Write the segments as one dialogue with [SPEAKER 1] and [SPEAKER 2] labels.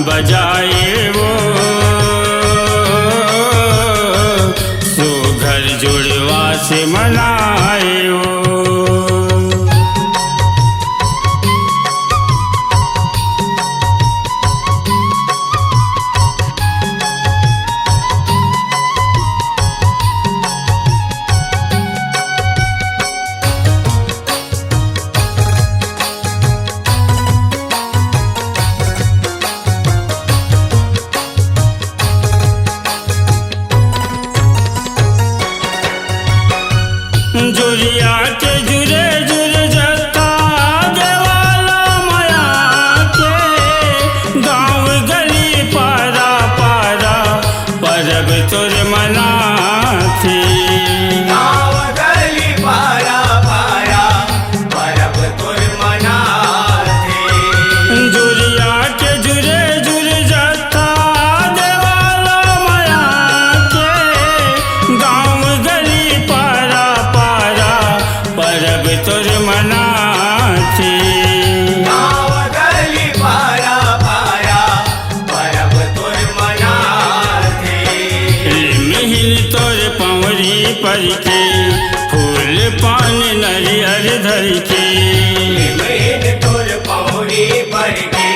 [SPEAKER 1] बजाए वो सुघर जुड़वा से मनाए वो। जुरिया के जुरे जुर जता देवाला माया के गाँव गली पारा पारा परब तुर मनाथे।
[SPEAKER 2] गाँव गली पारा पारा परब तुर मनाथे।
[SPEAKER 1] जुरिया के जुरे जुर जता देवाला माया के गाँव गली पारा परब तुर मनाथे।
[SPEAKER 2] गाँव गली पारा पारा परब तुर मनाथे।
[SPEAKER 1] मिहिल तोर पवरी पर के फूल पान नरियर धर के।
[SPEAKER 2] मिहिल तोर पौड़ी पर के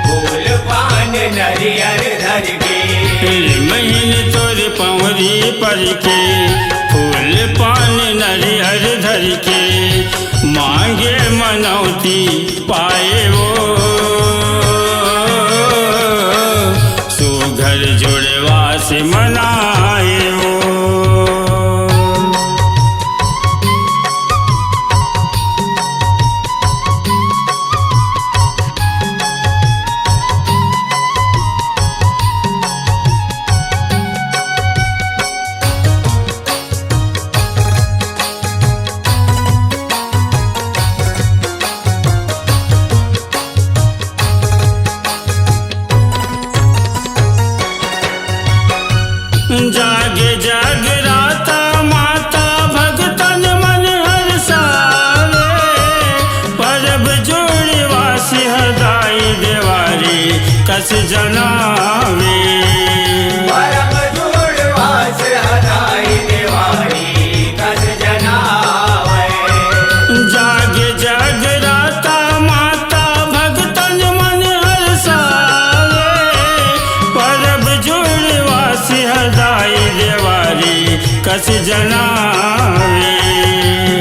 [SPEAKER 2] फूल पान नरियर धर के।
[SPEAKER 1] मिहिल तोर पवरी पर के फूल पान नरियर धर के मांगे मनौती पाए वो सुघर जुड़वा से मनाए वो। जागे जागराता माता भगतन मन हरसावे परब जोड़वा से हदाई देवारी कस जनावे।
[SPEAKER 2] परब जोड़वा से हदाई देवारी कस जनावे।
[SPEAKER 1] जागे जागराता माता भगतन मन हरसावे परब जोड़वा से हदाई देवारी कस जनावे।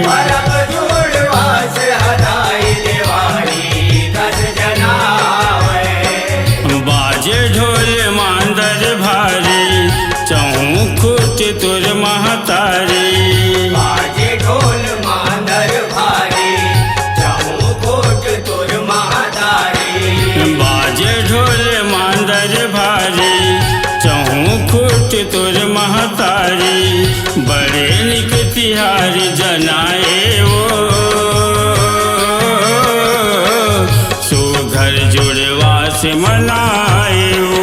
[SPEAKER 2] परब जोड़वा से हदाई देवारी कस जनावे।
[SPEAKER 1] बाजे ढोल मांदर भारी चौखुट तुर महतारी।
[SPEAKER 2] बाजे ढोल मांदर भारी चौखुट तुर महतारी।
[SPEAKER 1] बाजे ढोल मांदर भारी चौखुट तुर महतारी बड़े निक तिहार जनाए वो सुघर जुड़वा से मनाए वो।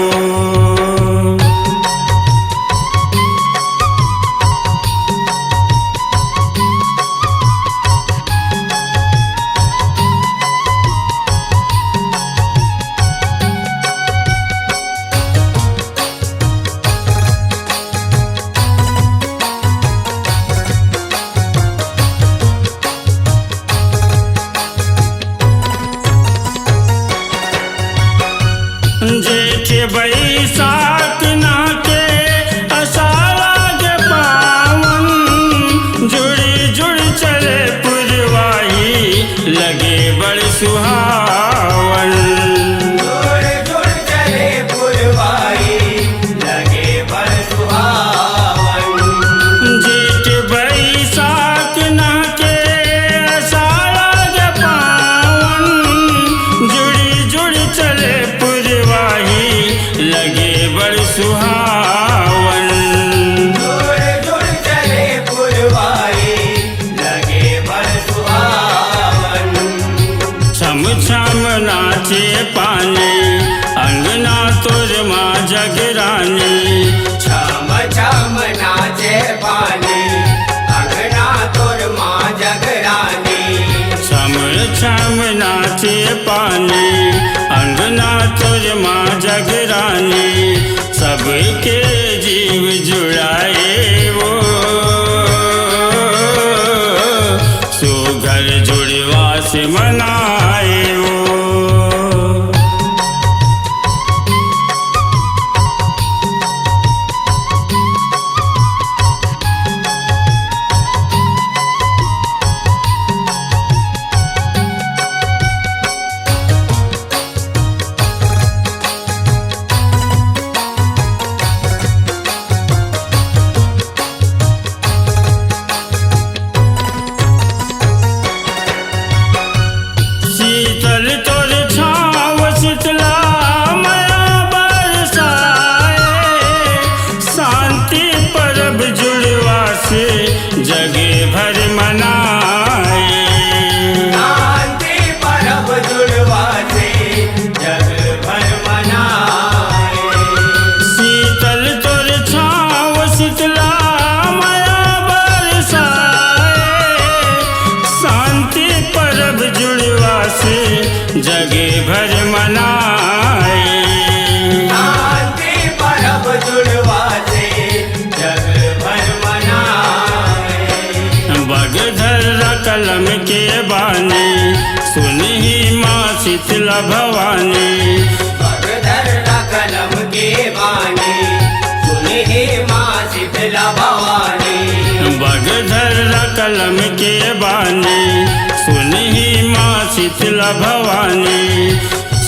[SPEAKER 1] भर मनाए।
[SPEAKER 2] शांति परब जुड़वा से जग भर मनाए।
[SPEAKER 1] शीतल तोर छाँव शीतला माया बरसाए। शांति परब जुड़वा से जग भर मनाए।
[SPEAKER 2] शांति परब जुड़वा से जग भर मनाए।
[SPEAKER 1] बगधर कलम के बानी सुनहि माँ शीतला भवानी।
[SPEAKER 2] बगधर कलम के बानी सुनहि माँ शीतला भवानी।
[SPEAKER 1] बगधर कलम के बानी सुनहि माँ शीतला भवानी।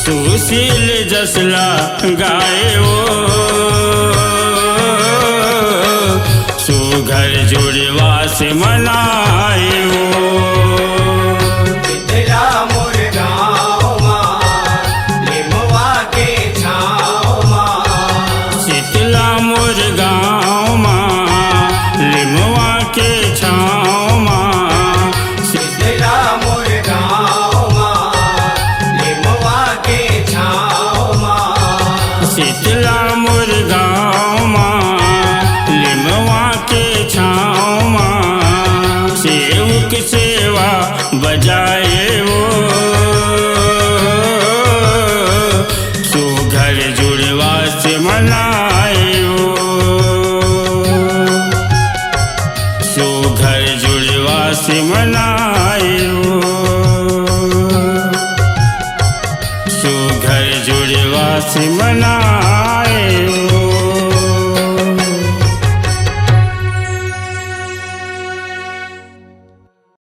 [SPEAKER 1] सुशील जसला गाए ओ सुघर जुड़वा से मनाए ओ।
[SPEAKER 2] शीतला मोर गाँव माँ लिमवा के छाँव माँ।
[SPEAKER 1] शीतला मोर गाँव माँ लिमवा के छाँव माँ।
[SPEAKER 2] शीतला मोर गाँव माँ लिमवा के छाँव माँ।
[SPEAKER 1] शीतला मोर गाँव माँ लिमवा के छाँव माँ। सेवक सेवा बजाए वो सुघर जुड़वा से मनाए वो। सुघर जुड़वा से मनाए वो। सुघर जुड़वा से मनाए।